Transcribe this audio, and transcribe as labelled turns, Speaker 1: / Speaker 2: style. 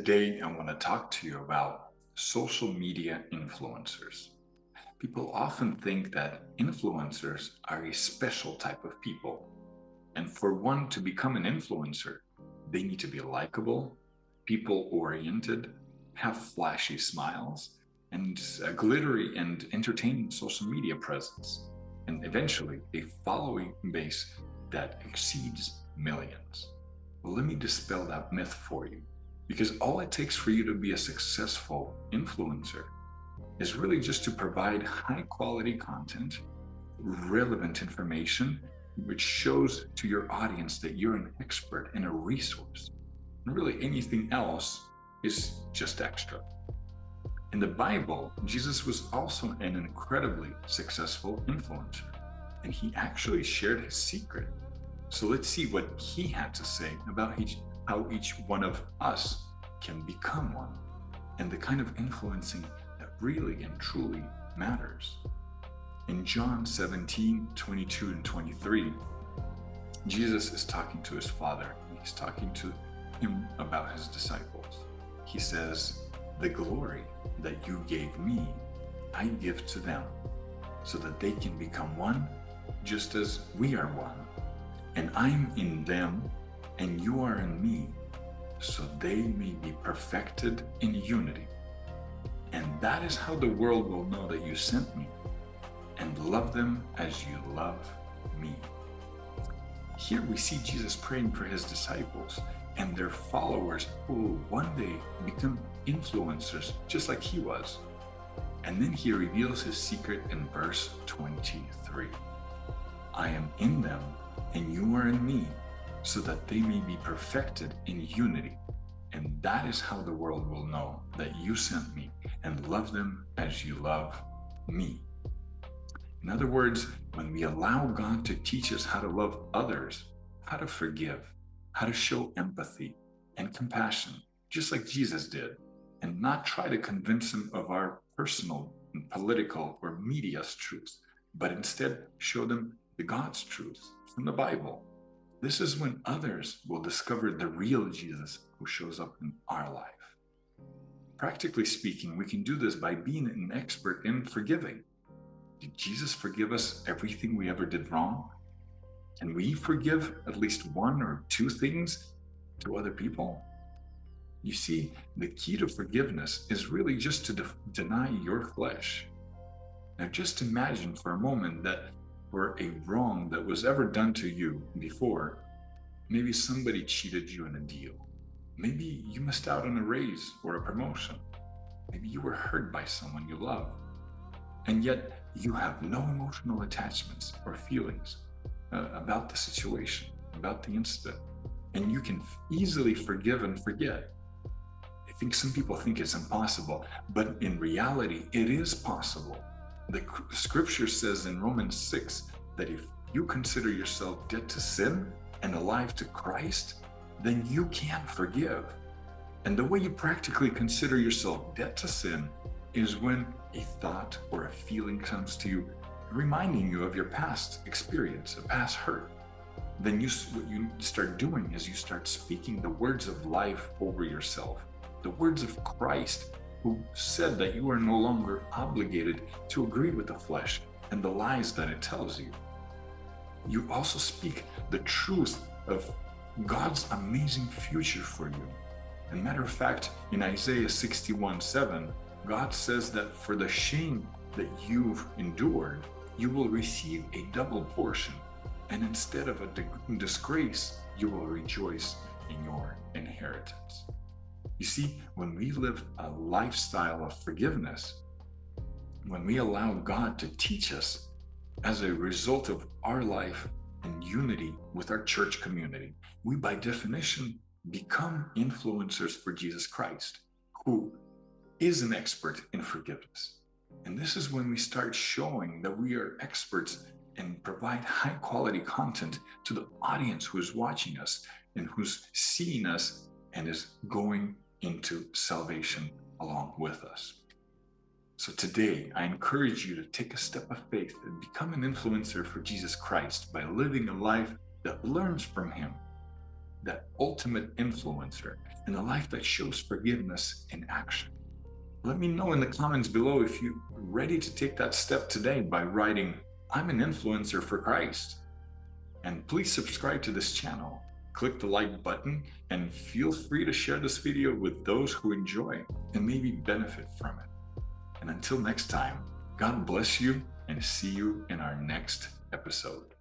Speaker 1: Today, I want to talk to you about social media influencers. People often think that influencers are a special type of people. And for one to become an influencer, they need to be likable, people oriented, have flashy smiles, and a glittery and entertaining social media presence, and eventually a following base that exceeds millions. Well, let me dispel that myth for you. Because all it takes for you to be a successful influencer is really just to provide high quality content, relevant information, which shows to your audience that you're an expert and a resource. And really anything else is just extra. In the Bible, Jesus was also an incredibly successful influencer, and he actually shared his secret. So let's see what he had to say about how each one of us can become one, and the kind of influencing that really and truly matters. In John 17:22 and 23, Jesus is talking to his Father. He's talking to him about his disciples. He says, "The glory that you gave me, I give to them, so that they can become one, just as we are one. And I'm in them, and you are in me, so they may be perfected in unity. And that is how the world will know that you sent me, and love them as you love me." Here we see Jesus praying for his disciples and their followers who will one day become influencers just like he was. And then he reveals his secret in verse 23. "I am in them, and you are in me, so that they may be perfected in unity. And that is how the world will know that you sent me, and love them as you love me." In other words, when we allow God to teach us how to love others, how to forgive, how to show empathy and compassion, just like Jesus did, and not try to convince them of our personal and political or media's truth, but instead show them the God's truth from the Bible. This is when others will discover the real Jesus who shows up in our life. Practically speaking, we can do this by being an expert in forgiving. Did Jesus forgive us everything we ever did wrong? Can we forgive at least one or two things to other people? You see, the key to forgiveness is really just to deny your flesh. Now, just imagine for a moment that for a wrong that was ever done to you before, maybe somebody cheated you in a deal. Maybe you missed out on a raise or a promotion. Maybe you were hurt by someone you love. And yet you have no emotional attachments or feelings about the situation, about the incident. And you can easily forgive and forget. I think some people think it's impossible, but in reality, it is possible. The scripture says in Romans 6 that if you consider yourself dead to sin and alive to Christ, then you can forgive. And the way you practically consider yourself dead to sin is when a thought or a feeling comes to you, reminding you of your past experience, a past hurt. Then what you start doing is you start speaking the words of life over yourself, the words of Christ, who said that you are no longer obligated to agree with the flesh and the lies that it tells you. You also speak the truth of God's amazing future for you. As a matter of fact, in Isaiah 61:7, God says that for the shame that you've endured, you will receive a double portion. And instead of a disgrace, you will rejoice in your inheritance. You see, when we live a lifestyle of forgiveness, when we allow God to teach us as a result of our life and unity with our church community, we by definition become influencers for Jesus Christ, who is an expert in forgiveness. And this is when we start showing that we are experts and provide high quality content to the audience who is watching us and who's seeing us and is going into salvation along with us. So today, I encourage you to take a step of faith and become an influencer for Jesus Christ by living a life that learns from him, that ultimate influencer and a life that shows forgiveness in action? Let me know in the comments below if you're ready to take that step today by writing, "I'm an influencer for Christ." And please subscribe to this channel, click the like button, and feel free to share this video with those who enjoy and maybe benefit from it. And until next time, God bless you and see you in our next episode.